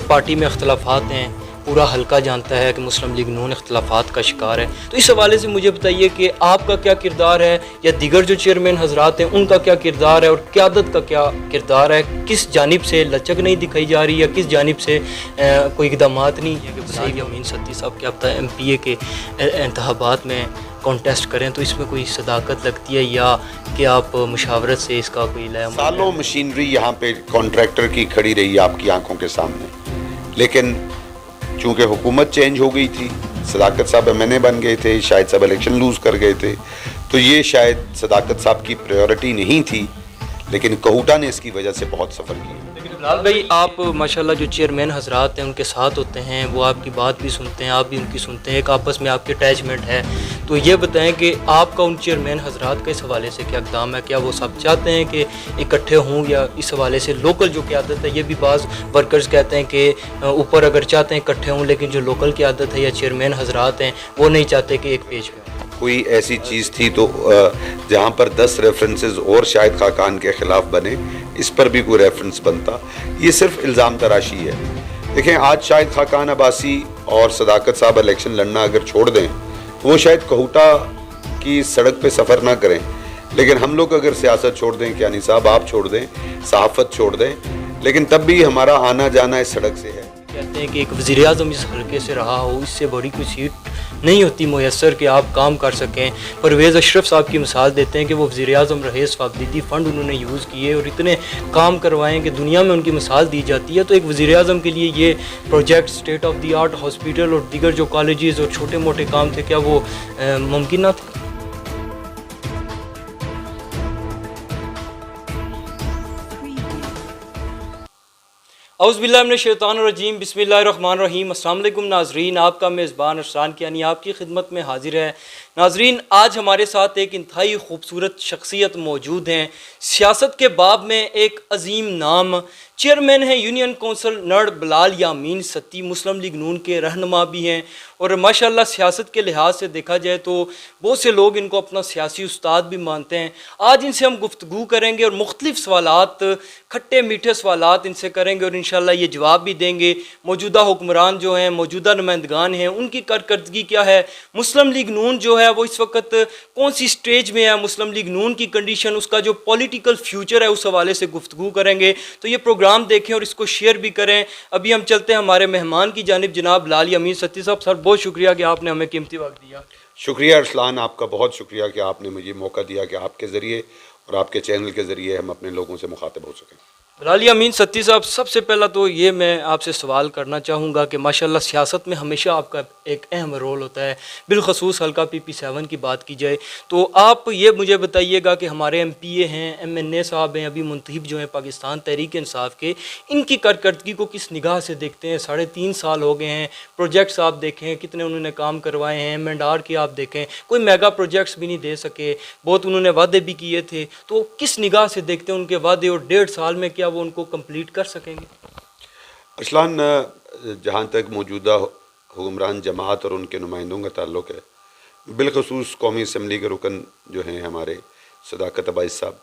Party में अख्तलाफात हैं, पूरा हल्का जानता है कि मुस्लिम लीग नून अख्तलाफात का शिकार है। तो इस हवाले से मुझे बताइए कि आपका क्या किरदार है या दीगर जो चेयरमैन हजरात हैं उनका क्या किरदार है और क़यादत का क्या किरदार है? किस जानिब से लचक नहीं दिखाई जा रही या किस जानिब से कोई इक़दामात नहीं है कि सही अमीन सत्ती साहब क्या पता MPA के इंतखाबात में कॉन्टेस्ट करें, तो इसमें कोई सदाकत लगती है या कि आप मुशावरत से इसका कोई लय? सालों मशीनरी यहाँ पे कॉन्ट्रैक्टर की खड़ी रही आपकी आंखों के सामने, लेकिन चूंकि हुकूमत चेंज हो गई थी, सदाकत साहब MNA बन गए थे, शाहिद साहब इलेक्शन लूज़ कर गए थे, तो ये शायद सदाकत साहब की प्रायोरिटी नहीं थी, लेकिन कहूटा ने इसकी वजह से बहुत सफ़र किया। लेकिन बिलाल भाई, आप माशाल्लाह जो चेयरमैन हजरात हैं उनके साथ होते हैं, वो आपकी बात भी सुनते हैं, आप भी उनकी सुनते हैं, एक आपस में आपकी अटैचमेंट है। तो ये बताएं कि आपका उन चेयरमैन हजरात का इस हवाले से क्या इक़दाम है? क्या वो सब चाहते हैं कि इकट्ठे हों या इस हवाले से लोकल जो क़यादत है, ये भी बाज़ वर्कर्स कहते हैं कि ऊपर अगर चाहते हैं इकट्ठे हों, लेकिन जो लोकल क़यादत है या चेयरमैन हजरात हैं वो नहीं चाहते कि एक पेज पे कोई ऐसी चीज़ थी तो जहाँ पर 10 रेफरेंसेस और शाहिद खाकान के ख़िलाफ़ बने, इस पर भी कोई रेफरेंस बनता। ये सिर्फ इल्ज़ाम तराशी है। देखें, आज शाहिद खाकान अब्बासी और सदाकत साहब इलेक्शन लड़ना अगर छोड़ दें तो वो शायद कहूटा की सड़क पे सफ़र ना करें, लेकिन हम लोग अगर सियासत छोड़ दें, यानी साहब आप छोड़ दें, सहाफ़त छोड़ दें, लेकिन तब भी हमारा आना जाना इस सड़क से है। कहते हैं कि एक वज़ीर-ए-आज़म इस हल्के से रहा हो, इससे बड़ी कोई सीट नहीं होती मुयस्सर कि आप काम कर सकें। परवेज़ अशरफ साहब की मिसाल देते हैं कि वो वज़ीर-ए-आज़म रहे, सवाबदीदी फ़ंड उन्होंने यूज़ किए और इतने काम करवाएं कि दुनिया में उनकी मिसाल दी जाती है। तो एक वज़ीर-ए-आज़म के लिए ये project, state of the art hospital और दीगर जो कॉलेजेस और छोटे मोटे काम थे, क्या वो मुमकिन ना थे? औज़ुबिल्लाहिमिनश्शैतानिर्रजीम, बिस्मिल्लाहिर्रहमानिर्रहीम। अस्सलाम वालेकुम नाज़रीन, आपका मेज़बान अरसान कियानी आपकी खिदमत में हाजिर है। नाज़रीन, आज हमारे साथ एक इंतहाई खूबसूरत शख्सियत मौजूद हैं। सियासत के बाब में एक अजीम नाम, चेयरमैन हैं यूनियन कौंसिल नड़ बिलाल यामीन सत्ती, मुस्लिम लीग नून के रहनुमा भी हैं और माशाल्लाह सियासत के लिहाज से देखा जाए तो बहुत से लोग इनको अपना सियासी उस्ताद भी मानते हैं। आज इनसे हम गुफ्तगू करेंगे और मुख्तलिफ़ सवालात, खट्टे मीठे सवालात इनसे करेंगे और इंशाल्लाह ये जवाब भी देंगे। मौजूदा हुक्मरान जो हैं, मौजूदा नुमाइंदगान हैं, उनकी कारकर्दगी क्या है, मुस्लिम लीग नून जो है वो इस वक्त कौन सी स्टेज में है, मुस्लिम लीग नून की कंडीशन, उसका जो पॉलिटिकल फ्यूचर है, उस हवाले से गुफ्तगू करेंगे। तो ये प्रोग्राम देखें और इसको शेयर भी करें। अभी हम चलते हैं हमारे मेहमान की जानिब, जनाब बिलाल यामीन सत्ती साहब। सर, बहुत शुक्रिया कि आपने हमें कीमती वक्त दिया। शुक्रिया अरसलान, आपका बहुत शुक्रिया कि आपने मुझे मौका दिया कि आपके ज़रिए और आपके चैनल के ज़रिए हम अपने लोगों से मुखातिब हो सकें। बिलाल यामीन सत्ती साहब, सबसे पहला तो ये मैं आपसे सवाल करना चाहूँगा कि माशाल्लाह सियासत में हमेशा आपका एक अहम रोल होता है, बिलखसूस हल्का PP7 की बात की जाए तो आप ये मुझे बताइएगा कि हमारे MPA हैं, MNA साहब हैं, अभी मुंतखब जो हैं पाकिस्तान तहरीक इंसाफ के, इनकी कारकर्दगी को किस निगाह से देखते हैं? 3.5 साल हो गए हैं, प्रोजेक्ट्स आप देखें कितने उन्होंने काम करवाए हैं, M&R के आप देखें, कोई मेगा प्रोजेक्ट्स भी नहीं दे सके, बहुत उन्होंने वादे भी किए थे, तो किस निगाह से देखते हैं उनके वादे और 1.5 साल में क्या वो उनको कंप्लीट कर सकेंगे? अरसलान, जहाँ तक मौजूदा हुक्मरान जमात और उनके नुमाइंदों का ताल्लुक़ है, बिलखसूस कौमी असम्बली के रुकन जो हैं हमारे सदाकत अब्बासी साहब,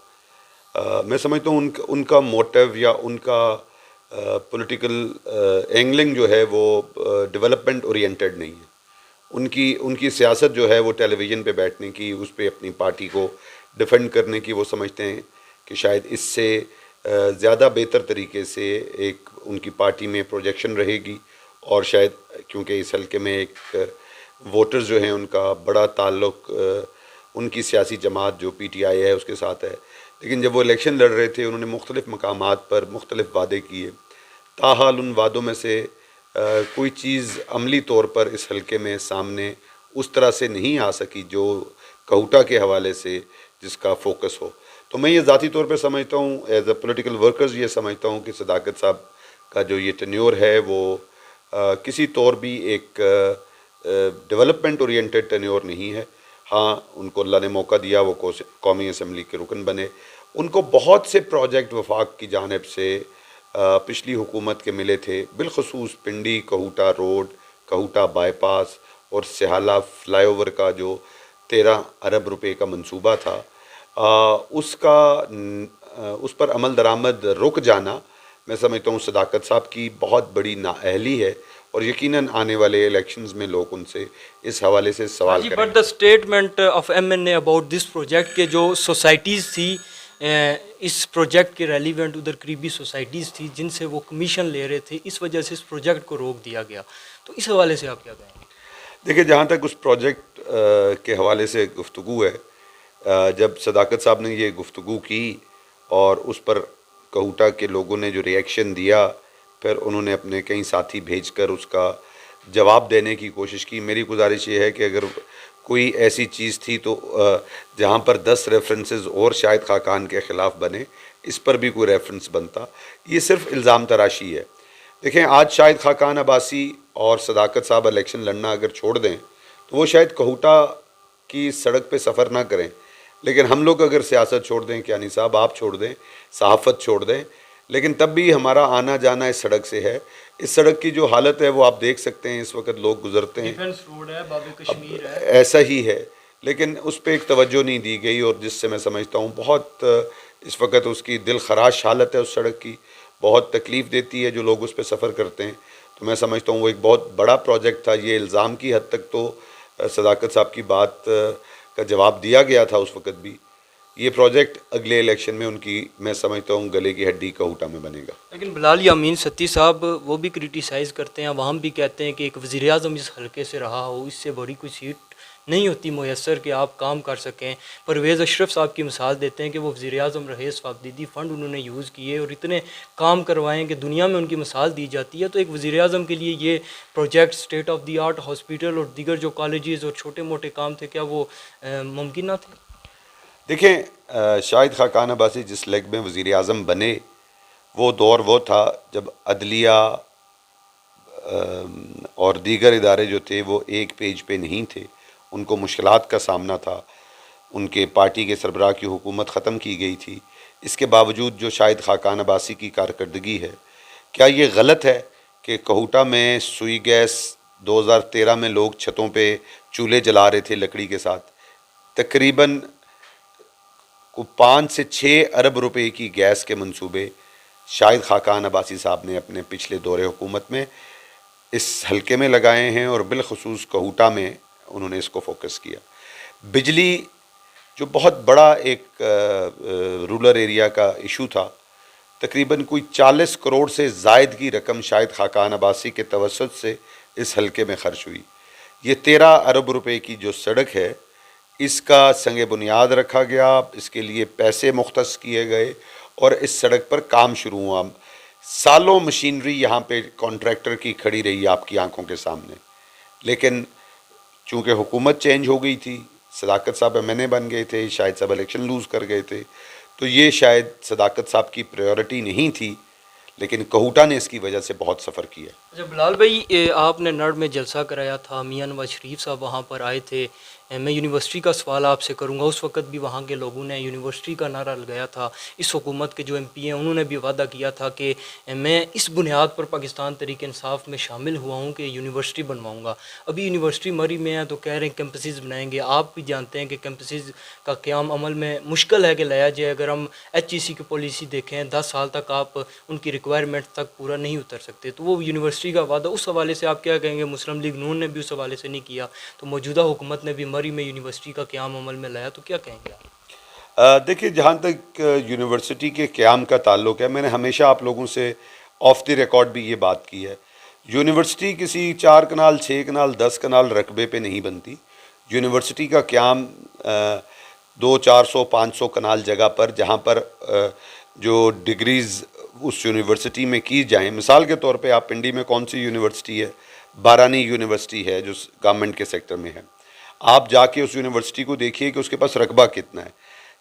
मैं समझता हूँ उनका मोटिव या उनका पॉलिटिकल एंगलिंग जो है वो डेवलपमेंट ओरिएंटेड नहीं है। उनकी सियासत जो है वो टेलीविज़न पे बैठने की, उस पर अपनी पार्टी को डिफेंड करने की, वो समझते हैं कि शायद इससे ज़्यादा बेहतर तरीके से एक उनकी पार्टी में प्रोजेक्शन रहेगी और शायद क्योंकि इस हल्के में एक वोटर्स जो हैं उनका बड़ा ताल्लुक़ उनकी सियासी जमात जो PTI है उसके साथ है। लेकिन जब वो इलेक्शन लड़ रहे थे उन्होंने मुख्तलिफ़ मकामात पर मुख्तलिफ़ वादे किए, ताहाल उन वादों में से कोई चीज़ अमली तौर पर इस हल्के में सामने उस तरह से नहीं आ सकी जो कहूटा के हवाले से जिसका फोकस हो। तो मैं ये ज़ाती तौर पे समझता हूँ, एज अ पॉलिटिकल वर्कर्स ये समझता हूँ कि सदाकत साहब का जो ये टेन्योर है वो किसी तौर भी एक डेवलपमेंट ओरिएंटेड टेन्योर नहीं है। हाँ, उनको अल्लाह ने मौका दिया, वो कौमी असम्बली के रुकन बने, उनको बहुत से प्रोजेक्ट वफाक की जानिब से पिछली हुकूमत के मिले थे, बिलखसूस पिंडी कहूटा रोड, कहूटा बाईपास और सिहाला फ्लाईओवर का जो 13 अरब रुपए का मंसूबा था, उस पर अमल दरामद रुक जाना मैं समझता हूँ सदाकत साहब की बहुत बड़ी नाअहली है, और यकीनन आने वाले इलेक्शंस में लोग उनसे इस हवाले से हाँ सवाल जी, बट करेंगे। The statement of MNA about this project के जो सोसाइटीज़ थी इस प्रोजेक्ट के रेलिवेंट उधर करीबी सोसाइटीज़ थी जिनसे वो कमीशन ले रहे थे, इस वजह से इस प्रोजेक्ट को रोक दिया गया। तो इस हवाले से आप क्या कहेंगे? देखिए, जहाँ तक उस प्रोजेक्ट के हवाले से गुफ्तगू है, जब सदाकत साहब ने ये गुफ्तगू की और उस पर कहूटा के लोगों ने जो रिएक्शन दिया, फिर उन्होंने अपने कई साथी भेजकर उसका जवाब देने की कोशिश की। मेरी गुजारिश ये है कि अगर कोई ऐसी चीज़ थी तो जहाँ पर 10 रेफरेंसेस और शाहिद खाकान के ख़िलाफ़ बने, इस पर भी कोई रेफरेंस बनता। ये सिर्फ इल्ज़ाम तराशी है। देखें, आज शाहिद खाकान अब्बासी और सदाकत साहब इलेक्शन लड़ना अगर छोड़ दें तो वो शायद कहूटा की सड़क पे सफ़र ना करें, लेकिन हम लोग अगर सियासत छोड़ दें, कियानी साहब आप छोड़ दें, सहाफ़त छोड़ दें, लेकिन तब भी हमारा आना जाना इस सड़क से है। इस सड़क की जो हालत है वो आप देख सकते हैं, इस वक्त लोग गुजरते हैं, डिफेंस रोड है, बाबे कश्मीर है। ऐसा ही है, लेकिन उस पर एक तवज्जो नहीं दी गई, और जिससे मैं समझता हूँ बहुत इस वक्त उसकी दिल खराश हालत है उस सड़क की, बहुत तकलीफ़ देती है जो लोग उस पर सफ़र करते हैं। तो मैं समझता हूँ वो एक बहुत बड़ा प्रोजेक्ट था। ये इल्ज़ाम की हद तक तो सदाकत साहब की बात का जवाब दिया गया था उस वक़्त भी। ये प्रोजेक्ट अगले इलेक्शन में उनकी, मैं समझता हूँ, गले की हड्डी कहूटा में बनेगा। लेकिन बिलाल यामीन सत्ती साहब वो भी क्रिटिसाइज़ करते हैं, वहाँ भी कहते हैं कि एक वज़ीर आज़म इस हल्के से रहा हो, इससे बड़ी कोई सीट नहीं होती मुयस्सर कि आप काम कर सकें। परवेज़ अशरफ साहब की मिसाल देते हैं कि वो वज़ीर आज़म रहे, सवाबदीदी फ़ंड उन्होंने यूज़ किए और इतने काम करवाएं कि दुनिया में उनकी मिसाल दी जाती है। तो एक वज़ीर आज़म के लिए ये project, state of the art hospital और दीगर जो कॉलेजेस और छोटे मोटे काम थे, क्या वो मुमकिन ना थे? देखें, शाहिद खाकान अब्बासी जिस लेग में वज़ीर आज़म बने, वो दौर वो था जब अदलिया और दीगर इदारे जो थे वो एक पेज पे नहीं थे, उनको मुश्किलात का सामना था, उनके पार्टी के सरबराह की हुकूमत ख़त्म की गई थी। इसके बावजूद जो शाहिद खाकान अब्बासी की कारकर्दगी है, क्या ये गलत है कि कहूटा में सुई गैस 2013 में लोग छतों पे चूल्हे जला रहे थे लकड़ी के साथ, तकरीबन को 5 से 6 अरब रुपए की गैस के मंसूबे शाहिद खाकान अब्बासी साहब ने अपने पिछले दौरे हुकूमत में इस हल्के में लगाए हैं, और बिलखसूस कहूटा में उन्होंने इसको फोकस किया। बिजली जो बहुत बड़ा एक रूरल एरिया का इशू था, तकरीबन कोई 40 करोड़ से ज़ायद की रकम शाहिद खाकान अब्बासी के तवस्सुत से इस हल्के में खर्च हुई। ये 13 अरब रुपए की जो सड़क है, इसका संग बुनियाद रखा गया, इसके लिए पैसे मुख्तस किए गए और इस सड़क पर काम शुरू हुआ। सालों मशीनरी यहाँ पे कॉन्ट्रैक्टर की खड़ी रही आपकी आंखों के सामने, लेकिन चूँकि हुकूमत चेंज हो गई थी, सदाकत साहब एमएनए बन गए थे, शाहिद साहब इलेक्शन लूज़ कर गए थे, तो ये शायद सदाकत साहब की प्रायोरिटी नहीं थी, लेकिन कहूटा ने इसकी वजह से बहुत सफ़र किया। अच्छा बिलाल भाई, आपने नड़ में जलसा कराया था, मियां नवाज शरीफ साहब वहाँ पर आए थे। मैं यूनिवर्सिटी का सवाल आपसे करूँगा। उस वक़्त भी वहाँ के लोगों ने यूनिवर्सिटी का नारा लगाया था। इस हुकूमत के जो एमपी हैं उन्होंने भी वादा किया था कि मैं इस बुनियाद पर पाकिस्तान तहरीक इंसाफ में शामिल हुआ हूँ कि यूनिवर्सिटी बनवाऊँगा। अभी यूनिवर्सिटी मरी में है तो कह रहे हैं कैंपसेस बनाएंगे। आप भी जानते हैं कि कैंपसेस का क़याम अमल में मुश्किल है कि लाया जाए। अगर हम HEC की पॉलिसी देखें, 10 साल तक आप उनकी रिक्वायरमेंट तक पूरा नहीं उतर सकते। तो वो यूनिवर्सिटी का वादा, उस हवाले से आप क्या कहेंगे? मुस्लिम लीग नून ने भी उस हवाले से नहीं किया, तो मौजूदा हुकूमत ने भी मरी में यूनिवर्सिटी का क़याम अमल में लाया, तो क्या कहेंगे आप? देखिए, जहाँ तक यूनिवर्सिटी के क़याम का ताल्लुक़ है, मैंने हमेशा आप लोगों से ऑफ द रिकॉर्ड भी ये बात की है, यूनिवर्सिटी किसी 4 कनाल, 6 कनाल, 10 कनाल रकबे पे नहीं बनती। यूनिवर्सिटी का क़याम 200, 400, 500 कनाल जगह पर, जहाँ पर जो डिग्रीज़ उस यूनिवर्सिटी में की जाएँ, मिसाल के तौर पे आप पिंडी में कौन सी यूनिवर्सिटी है? बारानी यूनिवर्सिटी है जो गवर्नमेंट के सेक्टर में है। आप जाके उस यूनिवर्सिटी को देखिए कि उसके पास रकबा कितना है।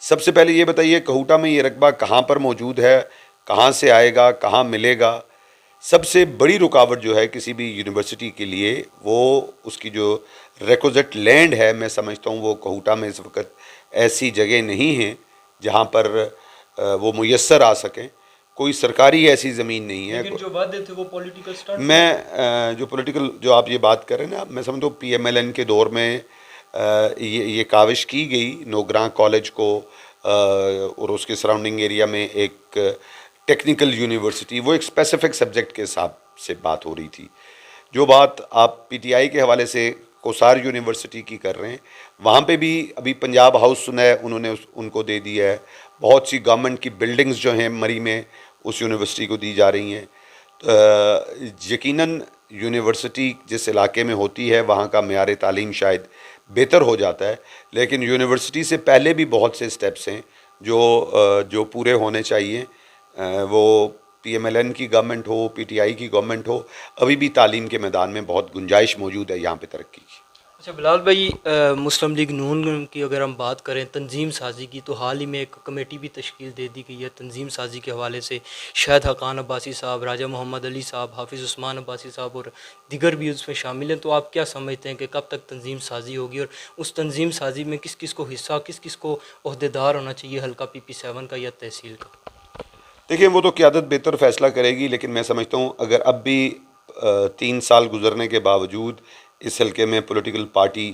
सबसे पहले ये बताइए, कहूटा में ये रकबा कहाँ पर मौजूद है, कहाँ से आएगा, कहाँ मिलेगा? सबसे बड़ी रुकावट जो है किसी भी यूनिवर्सिटी के लिए, वो उसकी जो रिक्विजिट लैंड है, मैं समझता हूँ वो कहूटा में इस वक्त ऐसी जगह नहीं है जहाँ पर वो मुयस्सर आ सकें। कोई सरकारी ऐसी ज़मीन नहीं है। लेकिन जो वादे थे वो पॉलिटिकल स्टंट। मैं जो पॉलिटिकल जो आप ये बात कर रहे हैं ना, मैं समझता हूँ PMLN के दौर में ये काविश की गई नोगरा कॉलेज को और उसके सराउंडिंग एरिया में एक टेक्निकल यूनिवर्सिटी, वो एक स्पेसिफिक सब्जेक्ट के हिसाब से बात हो रही थी। जो बात आप पीटीआई के हवाले से कोसार यूनिवर्सिटी की कर रहे हैं, वहाँ पे भी अभी पंजाब हाउस सुना है उन्होंने उनको दे दिया है। बहुत सी गवर्नमेंट की बिल्डिंग्स जो हैं मरी में उस यूनिवर्सिटी को दी जा रही हैं। यकीनन यूनिवर्सिटी जिस इलाके में होती है वहाँ का मेयार तालीम शायद बेहतर हो जाता है, लेकिन यूनिवर्सिटी से पहले भी बहुत से स्टेप्स हैं जो पूरे होने चाहिए। वो पीएमएलएन की गवर्नमेंट हो, पीटीआई की गवर्नमेंट हो, अभी भी तालीम के मैदान में बहुत गुंजाइश मौजूद है यहाँ पे तरक्की की। अच्छा बिलाल भाई, मुस्लिम लीग नून की अगर हम बात करें तंजीम साजी की, तो हाल ही में एक कमेटी भी तश्कील दे दी गई है तंजीम साजी के हवाले से। शाहिद हकान अब्बासी साहब, राजा मोहम्मद अली साहब, हाफिज़ उस्मान अब्बासी साहब और दीगर भी उसमें शामिल हैं। तो आप क्या समझते हैं कि कब तक तंजीम साजी होगी, और उस तंजीम साजी में किस किस को हिस्सा, किस किस को ओहदेदार होना चाहिए, हल्का PP7 का या तहसील का? देखिए, वो तो क़यादत बेहतर फ़ैसला करेगी, लेकिन मैं समझता हूँ अगर अब भी 3 साल गुजरने के बावजूद इस हल्के में पॉलिटिकल पार्टी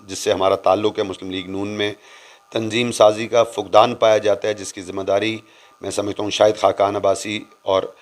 जिससे हमारा ताल्लुक़ है मुस्लिम लीग नून में, तंजीम साजी का फुकदान पाया जाता है, जिसकी ज़िम्मेदारी मैं समझता हूँ शाहिद खाकान अब्बासी और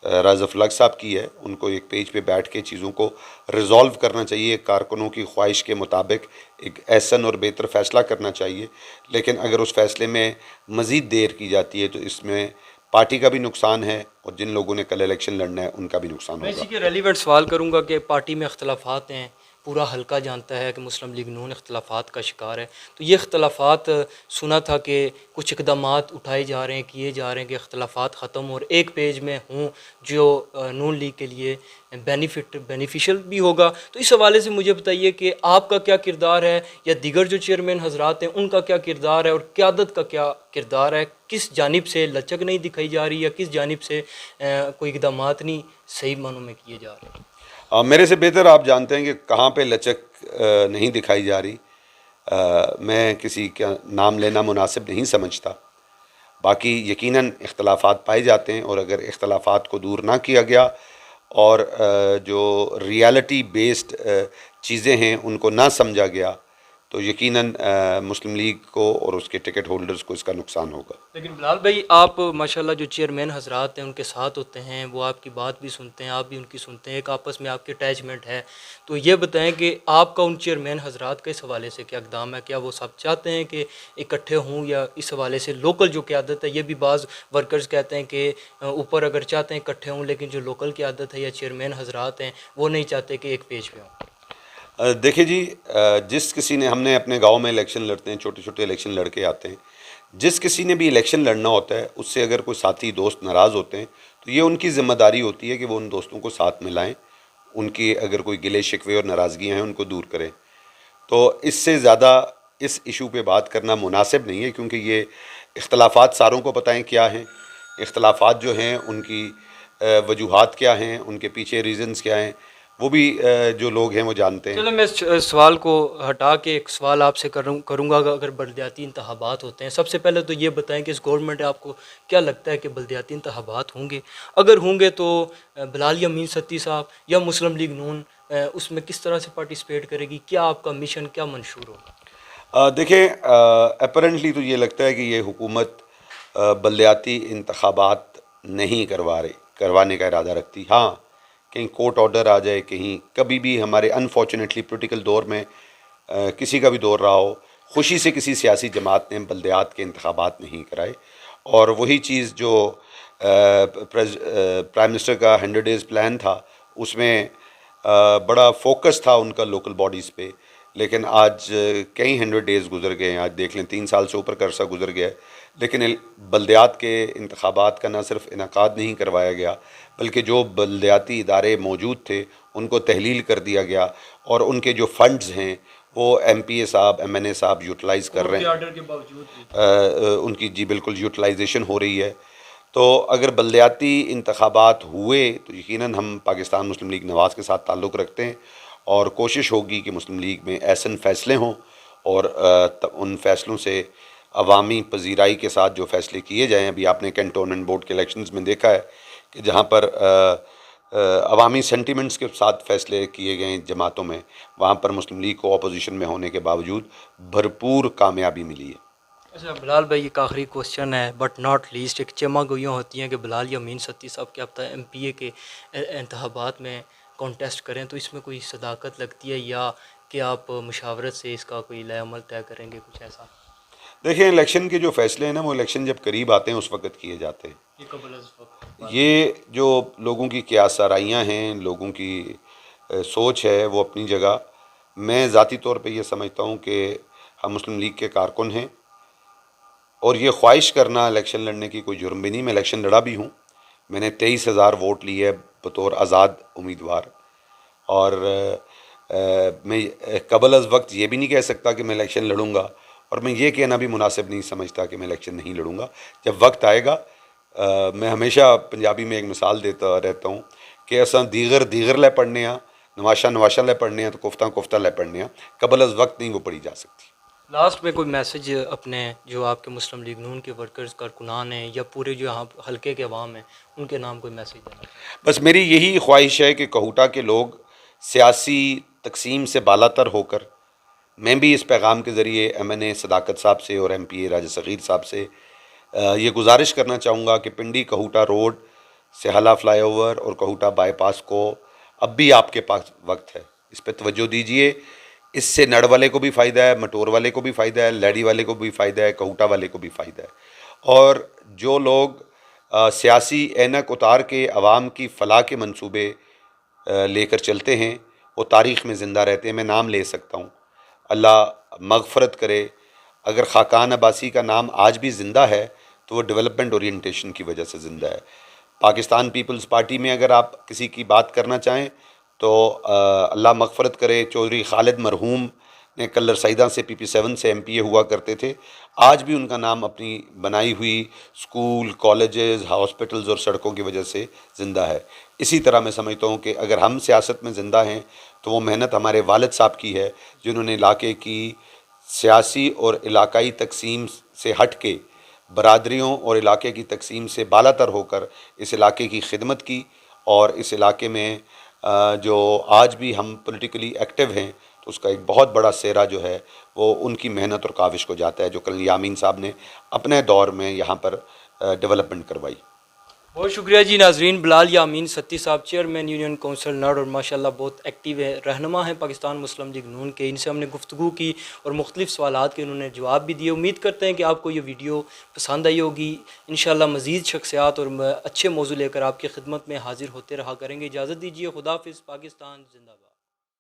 राज़ फ़लक साहब की है। उनको एक पेज पे बैठ के चीज़ों को रिज़ॉल्व करना चाहिए, कारकुनों की ख्वाहिश के मुताबिक एक ऐसन और बेहतर फ़ैसला करना चाहिए। लेकिन अगर उस फ़ैसले में मज़ीद देर की जाती है तो इसमें पार्टी का भी नुकसान है और जिन लोगों ने कल इलेक्शन लड़ना है उनका भी नुकसान होगा। मैं इसी के रेलिवेंट सवाल करूंगा कि पार्टी में इख्तलाफात हैं, पूरा हल्का जानता है कि मुस्लिम लीग नून इख्तलाफात का शिकार है। तो ये इख्तलाफात सुना था कि कुछ इक़दामात उठाए जा रहे हैं, किए जा रहे हैं कि इख्तलाफात ख़त्म और एक पेज में हों जो नून लीग के लिए बेनिफिशियल भी होगा। तो इस हवाले से मुझे बताइए कि आपका क्या किरदार है, या दीगर जो चेयरमैन हजरात हैं उनका क्या किरदार है, और क़यादत का क्या किरदार है? किस जानिब से लचक नहीं दिखाई जा रही, या किस जानिब से कोई इक़दामात नहीं सही मानों में किए जा रहे हैं? मेरे से बेहतर आप जानते हैं कि कहाँ पे लचक नहीं दिखाई जा रही। मैं किसी का नाम लेना मुनासिब नहीं समझता। बाकी यकीनन इख्तलाफात पाए जाते हैं, और अगर इख्तलाफात को दूर ना किया गया और जो रियलिटी बेस्ड चीज़ें हैं उनको ना समझा गया तो यकीनन मुस्लिम लीग को और उसके टिकट होल्डर्स को इसका नुकसान होगा। लेकिन बिलाल भाई, आप माशाल्लाह जो चेयरमैन हजरात हैं उनके साथ होते हैं, वो आपकी बात भी सुनते हैं, आप भी उनकी सुनते हैं, एक आपस में आपके अटैचमेंट है। तो ये बताएं कि आपका उन चेयरमैन हजरात का इस हवाले से क्या इक़दाम है? क्या वो सब चाहते हैं कि इकट्ठे हों, या इस हवाले से लोकल जो क़यादत है, ये भी बाज़ वर्कर्स कहते हैं कि ऊपर अगर चाहते हैं इकट्ठे हों, लेकिन जो लोकल क़यादत है या चेयरमैन हजरात हैं वो नहीं चाहते कि एक पेज पे हों? देखिए जी, जिस किसी ने, हमने अपने गांव में इलेक्शन लड़ते हैं, छोटे छोटे इलेक्शन लड़के आते हैं, जिस किसी ने भी इलेक्शन लड़ना होता है उससे अगर कोई साथी दोस्त नाराज़ होते हैं तो ये उनकी ज़िम्मेदारी होती है कि वो उन दोस्तों को साथ में लाएँ, उनकी अगर कोई गिले शिकवे और नाराज़गियाँ हैं उनको दूर करें। तो इससे ज़्यादा इस इशू पे बात करना मुनासिब नहीं है, क्योंकि ये इख्तलाफात सारों को पता है क्या हैं, इख्तलाफात जो हैं उनकी वजूहात क्या हैं, उनके पीछे रीज़न्स क्या हैं, वो भी जो लोग हैं वो जानते हैं। चलो मैं इस सवाल को हटा के एक सवाल आपसे करूँगा। अगर बलदियाती इंतखाबात होते हैं, सबसे पहले तो ये बताएं कि इस गवर्नमेंट आपको क्या लगता है कि बलदियाती इंतखाबात होंगे? अगर होंगे तो बिलाल यामीन सत्ती साहब या मुस्लिम लीग नून उसमें किस तरह से पार्टिसिपेट करेगी? क्या आपका मिशन, क्या मंशूर होगा? देखिए, अपरेंटली तो ये लगता है कि ये हुकूमत बलदियाती इंतखाबात नहीं करवाने का इरादा रखती। हाँ, कहीं कोर्ट ऑर्डर आ जाए, कहीं कभी भी हमारे अनफॉर्चुनेटली पोलिटिकल दौर में किसी का भी दौर रहा हो, खुशी से किसी सियासी जमात ने बल्दियात के इंतखाबात नहीं कराए। और वही चीज़ जो प्राइम मिनिस्टर का 100 डेज़ प्लान था उसमें बड़ा फोकस था उनका लोकल बॉडीज़ पे, लेकिन आज कई 100 डेज़ गुजर गए हैं। आज देख लें 3 साल से ऊपर का अरसा गुजर गया है, लेकिन बल्दियात के इंतखाबात का ना सिर्फ इनकाद नहीं करवाया गया बल्कि जो बल्दियाती इदारे मौजूद थे उनको तहलील कर दिया गया, और उनके जो फंड्स हैं वो MPA साहब, MNA साहब यूटिलाइज़ कर रहे हैं। ऑर्डर के बावजूद उनकी जी बिल्कुल यूटिलाइजेशन हो रही है। तो अगर बल्दियाती इंतखाबात हुए तो यकीनन हम पाकिस्तान मुस्लिम लीग नवाज़ के साथ ताल्लुक़ रखते हैं, और कोशिश होगी कि मुस्लिम लीग में ऐसे फ़ैसले हों और उन फ़ैसलों से अवामी पजीराई के साथ जो फ़ैसले किए जाएँ। अभी आपने कैंटोनमेंट बोर्ड के इलेक्शंस में देखा है कि जहाँ पर अवामी सेंटिमेंट्स के साथ फ़ैसले किए गए जमातों में, वहाँ पर मुस्लिम लीग को अपोजिशन में होने के बावजूद भरपूर कामयाबी मिली है। अच्छा बिलाल भाई, एक आखिरी क्वेश्चन है बट नॉट लीस्ट, एक चमा गोइयाँ होती हैं कि बिलाल या अमीन सत्ती साहब क्या पता MPA के इंतखाबात में कॉन्टेस्ट करें, तो इसमें कोई सदाकत लगती है या कि आप मुशावरत से इसका कोई लय अमल तय करेंगे, कुछ ऐसा? देखिए, इलेक्शन के जो फैसले हैं ना, वो इलेक्शन जब करीब आते हैं उस वक्त किए जाते हैं। ये कबल अज़ वक्त ये जो लोगों की क़यासाराइयाँ हैं, लोगों की सोच है, वो अपनी जगह। मैं ज़ाती तौर पे ये समझता हूँ कि हम मुस्लिम लीग के कारकुन हैं और ये ख्वाहिश करना इलेक्शन लड़ने की कोई जुर्म भी नहीं। मैं इलेक्शन लड़ा भी हूँ। मैंने 23,000 वोट लिए बतौर आज़ाद उम्मीदवार। और मैं कबल अज़ वक्त ये भी नहीं कह सकता कि मैं इलेक्शन लड़ूंगा, और मैं ये कहना भी मुनासिब नहीं समझता कि मैं इलेक्शन नहीं लड़ूंगा। जब वक्त आएगा, मैं हमेशा पंजाबी में एक मिसाल देता रहता हूँ कि असां दीगर दीगर लै पढ़ने आ, नवाशा नवाशा लै पढ़ने आ, तो कोफ्ता कोफ्ता लै पढ़ने आ। कबल अज़ वक्त नहीं वो पढ़ी जा सकती। लास्ट में कोई मैसेज अपने जो आपके मुस्लिम लीग नून के वर्कर्स कारकुनान हैं या पूरे जो यहाँ हल्के के अवाम हैं उनके नाम कोई मैसेज देना? बस मेरी यही ख्वाहिश है कि कहूटा के लोग सियासी तकसीम से बालातर होकर, मैं भी इस पैगाम के ज़रिए MNA सदाकत साहब से और MPA राजा सग़ीर साहब से ये गुजारिश करना चाहूँगा कि पिंडी कहूटा रोड सेहला फ्लाईओवर और कहूटा बाईपास को अब भी आपके पास वक्त है, इस पर तवज्जो दीजिए। इससे नड़ वाले को भी फ़ायदा है, मटोर वाले को भी फ़ायदा है, लैडी वाले को भी फ़ायदा है, कहूटा वाले को भी फ़ायदा है। और जो लोग सियासी ऐनक उतार के अवाम की फ़लाह के मंसूबे लेकर चलते हैं, वो तारीख़ में ज़िंदा रहते हैं। मैं नाम ले सकता हूँ, अल्लाह मग़फ़रत करे। अगर ख़ाक़ान अब्बासी का नाम आज भी ज़िंदा है तो वो डेवलपमेंट ओरिएंटेशन की वजह से ज़िंदा है। पाकिस्तान पीपल्स पार्टी में अगर आप किसी की बात करना चाहें तो अल्लाह मग़फ़रत करे, चौधरी खालिद मरहूम ने कल्लर सईदा से PP7 से MPA हुआ करते थे। आज भी उनका नाम अपनी बनाई हुई स्कूल, कॉलेजेस, हॉस्पिटल्स और सड़कों की वजह से ज़िंदा है। इसी तरह मैं समझता हूँ कि अगर हम सियासत में ज़िंदा हैं तो वो मेहनत हमारे वालिद साहब की है, जिन्होंने इलाके की सियासी और इलाकाई तकसीम से हट के बरादरियों और इलाके की तकसीम से बालातर होकर इस इलाके की खिदमत की। और इस इलाके में जो आज भी हम पॉलिटिकली एक्टिव हैं, तो उसका एक बहुत बड़ा सेहरा जो है वो उनकी मेहनत और काविश को जाता है, जो कल यामीन साहब ने अपने दौर में यहाँ पर डेवलपमेंट करवाई। बहुत शुक्रिया जी। नाजरीन, बिलाल यामीन सत्ती साहब चेयरमैन यूनियन काउंसिल नड़ और माशाल्लाह बहुत एक्टिव है, रहनुमा है पाकिस्तान मुस्लिम लीग नून के। इनसे हमने गुफ्तगू की और मुख्तलिफ सवालात के इन्होंने जवाब भी दिए। उम्मीद करते हैं कि आपको ये वीडियो पसंद आई होगी। इंशाल्लाह मज़ीद शख्सियात और अच्छे मौजू लेकर आपकी खिदमत में हाजिर होते रहा करेंगे। इजाज़त दीजिए। खुदा हाफिज़। पाकिस्तान जिंदाबाद।